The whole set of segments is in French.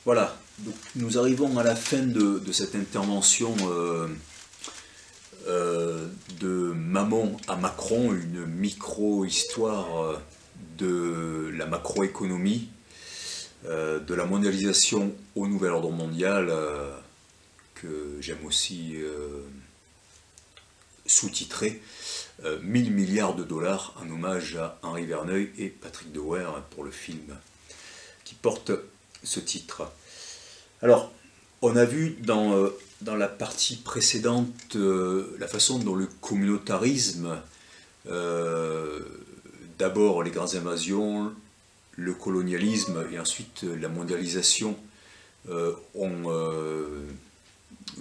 Voilà, donc nous arrivons à la fin de cette intervention de Mammon à Macron, une micro-histoire de la macroéconomie, de la mondialisation au nouvel ordre mondial, que j'aime aussi sous-titrer 1000 milliards de dollars, en hommage à Henri Verneuil et Patrick Dewaere pour le film qui porte ce titre. Alors, on a vu dans la partie précédente la façon dont le communautarisme, d'abord les grandes invasions, le colonialisme et ensuite la mondialisation ont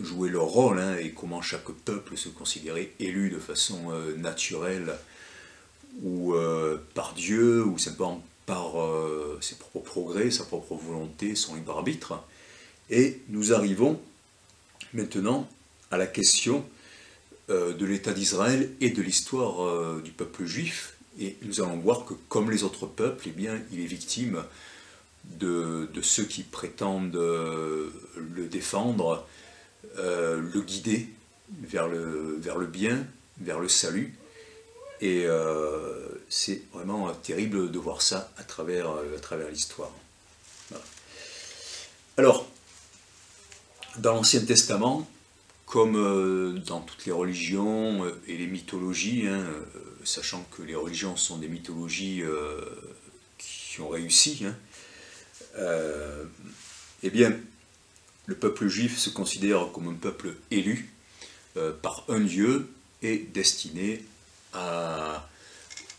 joué leur rôle, hein, et comment chaque peuple se considérait élu de façon naturelle ou par Dieu ou simplement par ses propres progrès, sa propre volonté, son libre arbitre. Et nous arrivons maintenant à la question de l'État d'Israël et de l'histoire du peuple juif. Et nous allons voir que, comme les autres peuples, eh bien, il est victime de ceux qui prétendent le défendre, le guider vers le bien, vers le salut. Et c'est vraiment terrible de voir ça à travers l'histoire. Voilà. Alors, dans l'Ancien Testament, comme dans toutes les religions et les mythologies, hein, sachant que les religions sont des mythologies qui ont réussi, hein, eh bien, le peuple juif se considère comme un peuple élu par un Dieu et destiné à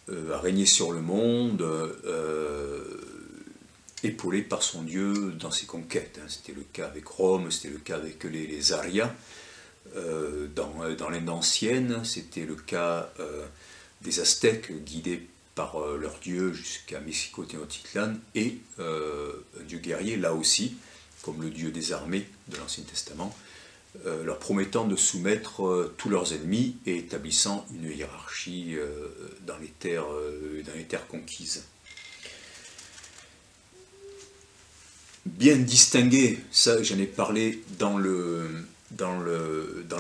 régner sur le monde, épaulé par son Dieu dans ses conquêtes. C'était le cas avec Rome, c'était le cas avec les Arias dans l'Inde ancienne, c'était le cas des Aztèques guidés par leur Dieu jusqu'à Mexico-Tenochtitlan, et un Dieu guerrier là aussi, comme le Dieu des armées de l'Ancien Testament, leur promettant de soumettre tous leurs ennemis et établissant une hiérarchie dans les terres conquises. Bien distinguer, ça j'en ai parlé dans la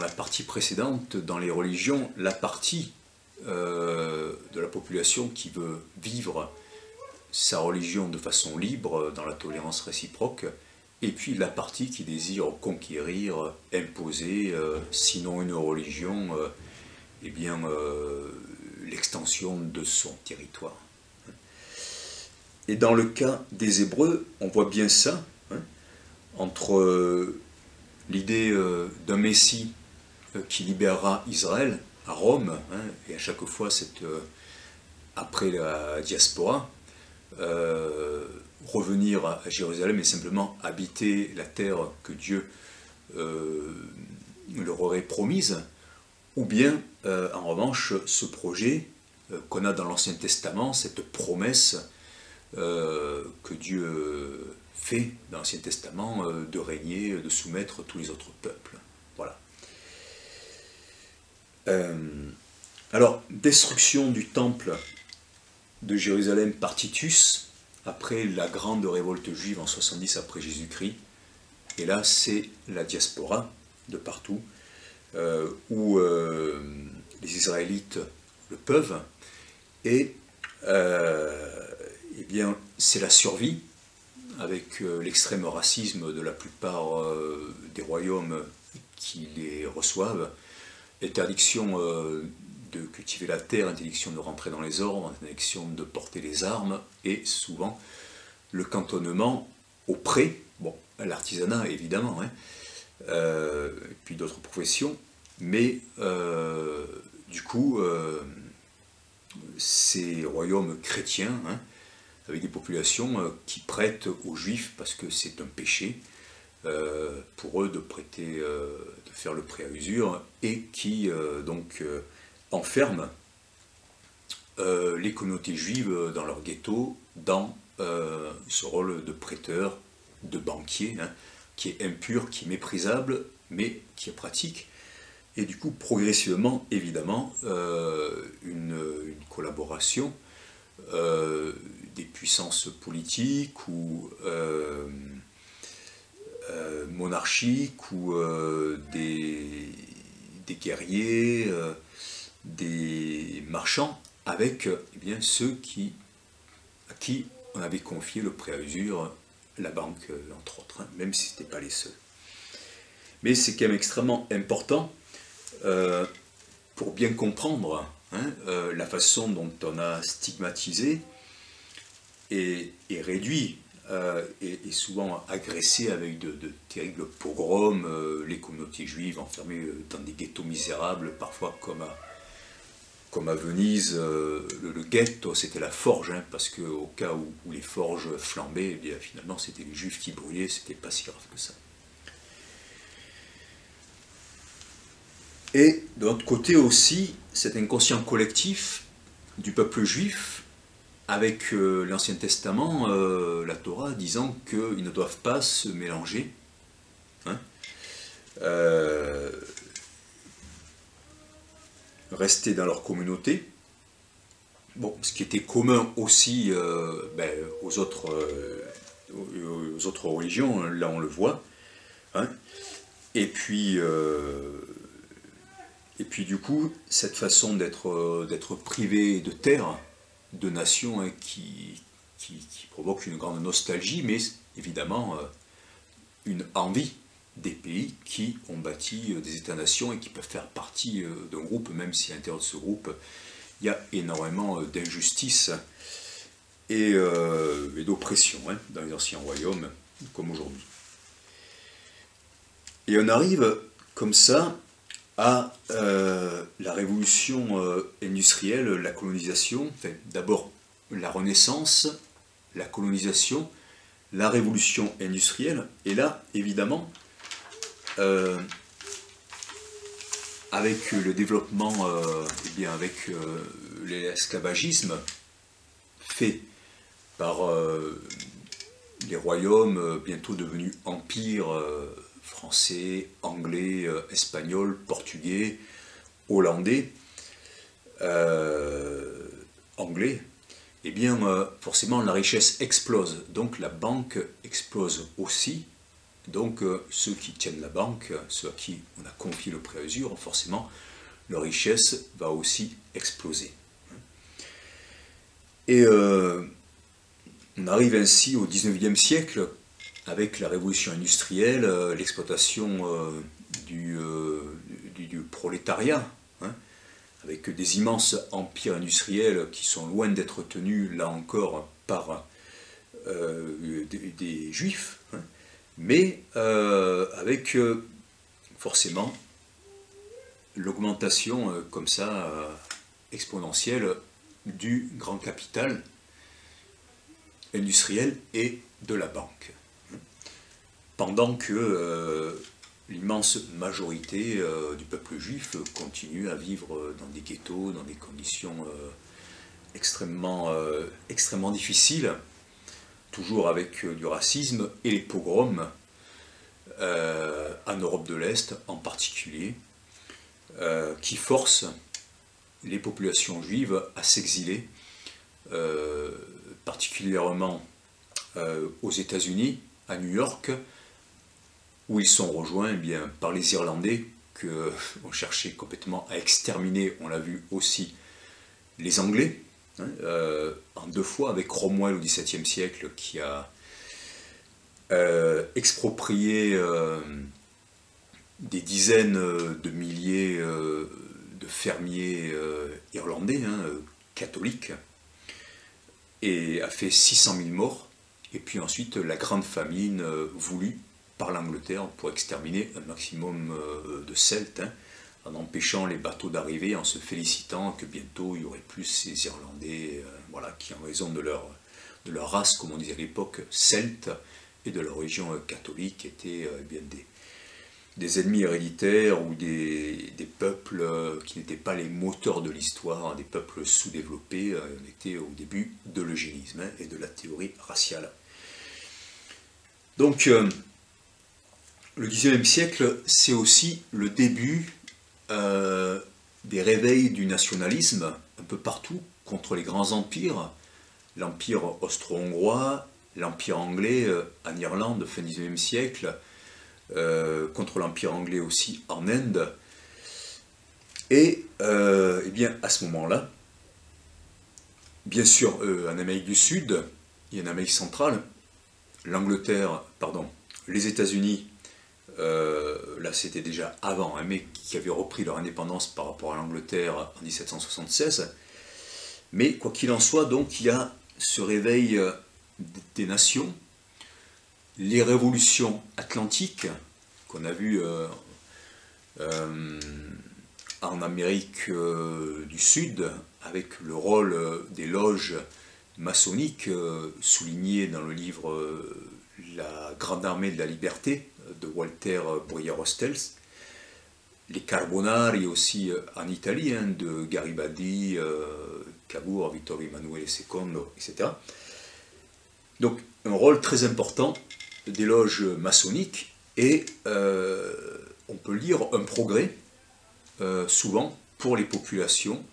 partie précédente, dans les religions, la partie de la population qui veut vivre sa religion de façon libre, dans la tolérance réciproque, et puis la partie qui désire conquérir, imposer, sinon une religion, eh bien l'extension de son territoire. Et dans le cas des Hébreux, on voit bien ça, hein, entre l'idée d'un Messie qui libérera Israël à Rome, hein, et à chaque fois, après la diaspora, revenir à Jérusalem et simplement habiter la terre que Dieu leur aurait promise, ou bien, en revanche, ce projet qu'on a dans l'Ancien Testament, cette promesse que Dieu fait dans l'Ancien Testament de régner, de soumettre tous les autres peuples. Voilà. Alors, destruction du temple de Jérusalem par Titus, après la grande révolte juive en 70 après Jésus-Christ, et là c'est la diaspora de partout, où les Israélites le peuvent, et eh bien, c'est la survie, avec l'extrême racisme de la plupart des royaumes qui les reçoivent, interdiction de cultiver la terre, interdiction de rentrer dans les ordres, interdiction de porter les armes, et souvent le cantonnement au pré, bon, l'artisanat évidemment, hein, et puis d'autres professions, mais du coup, ces royaumes chrétiens, hein, avec des populations qui prêtent aux Juifs parce que c'est un péché pour eux de prêter, de faire le prêt à usure, et qui donc enferment les communautés juives dans leur ghetto, dans ce rôle de prêteur, de banquier, hein, qui est impur, qui est méprisable, mais qui est pratique. Et du coup, progressivement, évidemment, une collaboration des puissances politiques ou monarchiques ou des guerriers, des marchands, avec eh bien, ceux à qui on avait confié le prêt à usure, la banque entre autres, hein, même si ce n'étaient pas les seuls. Mais c'est quand même extrêmement important pour bien comprendre hein, la façon dont on a stigmatisé et réduit et souvent agressé avec de terribles pogroms les communautés juives enfermées dans des ghettos misérables, parfois comme à Venise, le ghetto c'était la forge, hein, parce qu'au cas où les forges flambaient, eh bien, finalement c'était les juifs qui brûlaient, c'était pas si grave que ça. Et de l'autre côté aussi, cet inconscient collectif du peuple juif, avec l'Ancien Testament, la Torah, disant qu'ils ne doivent pas se mélanger, hein, rester dans leur communauté. Bon, ce qui était commun aussi aux autres religions, là on le voit. Hein. Et puis du coup, cette façon d'être privé de terre, de nation, hein, qui provoque une grande nostalgie, mais évidemment une envie des pays qui ont bâti des États-nations et qui peuvent faire partie d'un groupe, même si à l'intérieur de ce groupe, il y a énormément d'injustice et d'oppression hein, dans les anciens royaumes, comme aujourd'hui. Et on arrive comme ça à la révolution industrielle, la colonisation, enfin, d'abord la Renaissance, la colonisation, la révolution industrielle, et là, évidemment, avec le développement, eh bien avec l'esclavagisme fait par les royaumes bientôt devenus empires français, anglais, espagnol, portugais, hollandais, anglais, eh bien forcément la richesse explose, donc la banque explose aussi. Donc ceux qui tiennent la banque, ceux à qui on a confié le prêt à usure, forcément leur richesse va aussi exploser. Et on arrive ainsi au XIXe siècle avec la révolution industrielle, l'exploitation du prolétariat, hein, avec des immenses empires industriels qui sont loin d'être tenus, là encore, par des juifs, hein, mais avec forcément l'augmentation comme ça exponentielle du grand capital industriel et de la banque. Pendant que l'immense majorité du peuple juif continue à vivre dans des ghettos, dans des conditions extrêmement difficiles, toujours avec du racisme et les pogroms en Europe de l'Est en particulier, qui forcent les populations juives à s'exiler, particulièrement aux États-Unis, à New York, où ils sont rejoints eh bien, par les Irlandais, qu'on cherchait complètement à exterminer, on l'a vu aussi, les Anglais, hein, en deux fois, avec Cromwell au XVIIe siècle, qui a exproprié des dizaines de milliers de fermiers irlandais, hein, catholiques, et a fait 600 000 morts, et puis ensuite la grande famine voulue par l'Angleterre pour exterminer un maximum de Celtes, hein, en empêchant les bateaux d'arriver, en se félicitant que bientôt il n'y aurait plus ces Irlandais voilà, qui, en raison de leur race, comme on disait à l'époque, Celtes, et de leur religion catholique, étaient bien des ennemis héréditaires ou des peuples qui n'étaient pas les moteurs de l'histoire, des peuples sous-développés. On était au début de l'eugénisme hein, et de la théorie raciale. Donc, le XIXe siècle, c'est aussi le début des réveils du nationalisme un peu partout contre les grands empires, l'empire austro-hongrois, l'empire anglais en Irlande, fin XIXe siècle, contre l'Empire anglais aussi en Inde. Et eh bien, à ce moment-là, bien sûr, en Amérique du Sud et en Amérique centrale, l'Angleterre, pardon, les États-Unis, là c'était déjà avant, hein, mais qui avaient repris leur indépendance par rapport à l'Angleterre en 1776. Mais quoi qu'il en soit, donc il y a ce réveil des nations, les révolutions atlantiques qu'on a vues en Amérique du Sud, avec le rôle des loges maçonniques souligné dans le livre La Grande Armée de la Liberté de Walter Breuer-Hostels, les Carbonari aussi en Italie, hein, de Garibaldi, Cavour, Vittorio Emanuele II, etc. Donc un rôle très important des loges maçonniques, et on peut lire un progrès souvent pour les populations,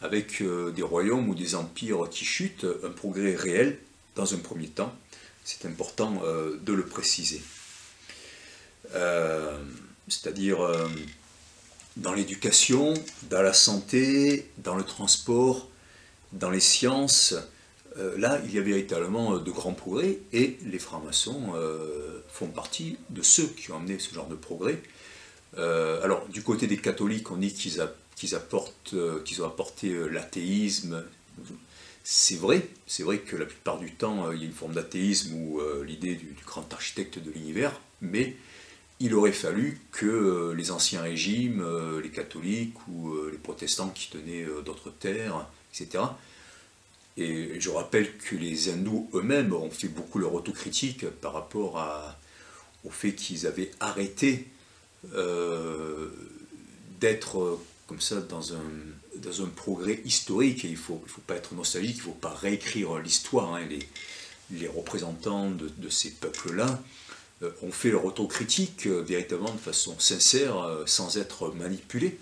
avec des royaumes ou des empires qui chutent, un progrès réel dans un premier temps. C'est important de le préciser. C'est-à-dire dans l'éducation, dans la santé, dans le transport, dans les sciences, là il y a véritablement de grands progrès, et les francs-maçons font partie de ceux qui ont amené ce genre de progrès. Alors du côté des catholiques, on dit qu'ils ont apporté l'athéisme. C'est vrai que la plupart du temps il y a une forme d'athéisme ou l'idée du grand architecte de l'univers, mais il aurait fallu que les anciens régimes, les catholiques ou les protestants qui tenaient d'autres terres, etc. Et je rappelle que les hindous eux-mêmes ont fait beaucoup leur autocritique par rapport au fait qu'ils avaient arrêté d'être comme ça dans un progrès historique. Et il ne faut pas être nostalgique, il ne faut pas réécrire l'histoire, hein. Les représentants de ces peuples-là ont fait leur autocritique véritablement de façon sincère, sans être manipulés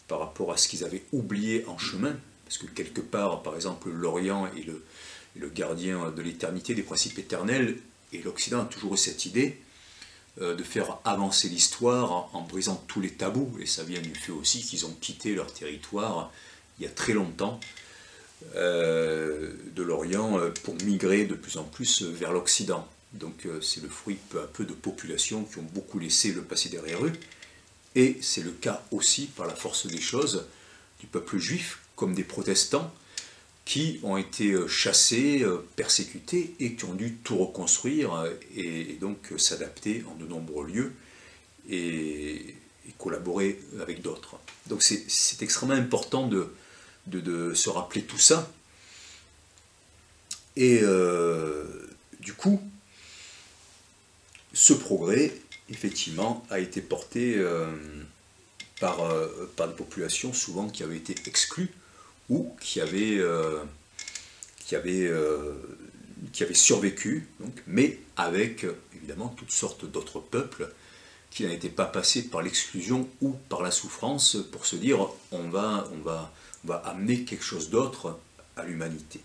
par rapport à ce qu'ils avaient oublié en chemin, parce que quelque part, par exemple, l'Orient est le gardien de l'éternité, des principes éternels, et l'Occident a toujours eu cette idée de faire avancer l'histoire en brisant tous les tabous, et ça vient du fait aussi qu'ils ont quitté leur territoire il y a très longtemps de l'Orient pour migrer de plus en plus vers l'Occident. Donc c'est le fruit peu à peu de populations qui ont beaucoup laissé le passé derrière eux, et c'est le cas aussi par la force des choses du peuple juif comme des protestants qui ont été chassés, persécutés, et qui ont dû tout reconstruire et donc s'adapter en de nombreux lieux et collaborer avec d'autres. Donc c'est extrêmement important de se rappeler tout ça. Et du coup, ce progrès, effectivement, a été porté par des populations souvent qui avaient été exclues ou qui avaient survécu, donc, mais avec évidemment toutes sortes d'autres peuples qui n'étaient pas passés par l'exclusion ou par la souffrance pour se dire on va amener quelque chose d'autre à l'humanité.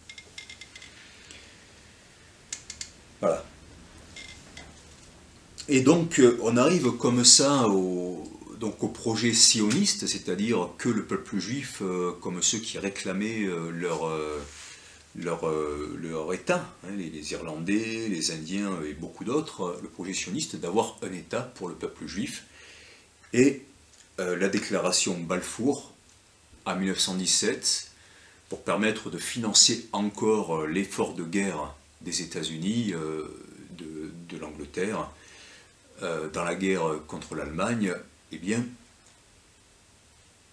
Voilà. Et donc on arrive comme ça au projet sioniste, c'est-à-dire que le peuple juif, comme ceux qui réclamaient leur État, hein, les Irlandais, les Indiens et beaucoup d'autres, le projet sioniste d'avoir un État pour le peuple juif. Et la déclaration Balfour en 1917, pour permettre de financer encore l'effort de guerre des États-Unis, de l'Angleterre, dans la guerre contre l'Allemagne, eh bien,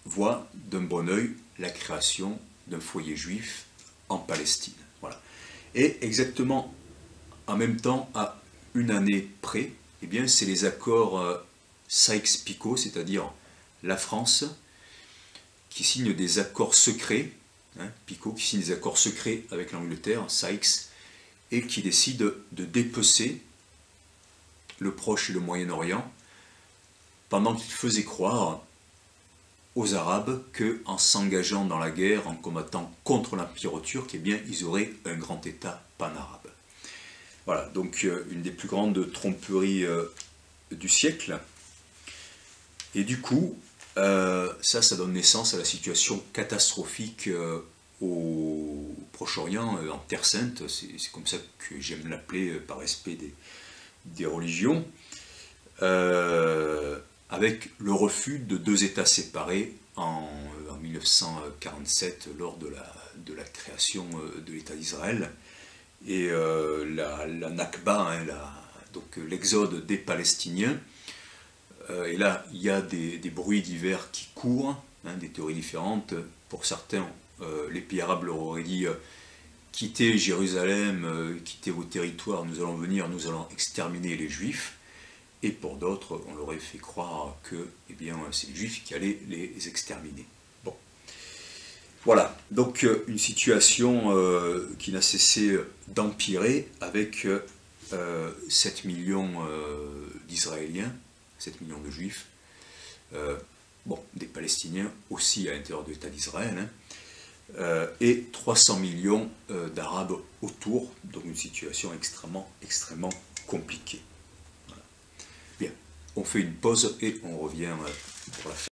voit d'un bon œil la création d'un foyer juif en Palestine. Voilà. Et exactement en même temps, à une année près, eh bien, c'est les accords Sykes-Picot, c'est-à-dire la France, qui signe des accords secrets, hein, Picot qui signe des accords secrets avec l'Angleterre, Sykes, et qui décide de dépecer le Proche et le Moyen-Orient, pendant qu'il faisait croire aux Arabes qu'en s'engageant dans la guerre, en combattant contre l'Empire turc, eh bien, ils auraient un grand État pan-arabe. Voilà, donc une des plus grandes tromperies du siècle. Et du coup, ça donne naissance à la situation catastrophique au Proche-Orient, en Terre Sainte. C'est comme ça que j'aime l'appeler par respect des religions. Avec le refus de deux États séparés en 1947 lors de la création de l'État d'Israël et la Nakba, hein, donc l'exode des Palestiniens. Et là, il y a des bruits divers qui courent, hein, des théories différentes. Pour certains, les pays arabes leur auraient dit quittez Jérusalem, quittez vos territoires, nous allons venir, nous allons exterminer les Juifs. Et pour d'autres, on leur aurait fait croire que c'est les Juifs qui allaient les exterminer. Bon. Voilà, donc une situation qui n'a cessé d'empirer avec 7 millions d'Israéliens, 7 millions de Juifs, des Palestiniens aussi à l'intérieur de l'État d'Israël, hein, et 300 millions d'Arabes autour, donc une situation extrêmement compliquée. Bien, on fait une pause et on revient pour la fin.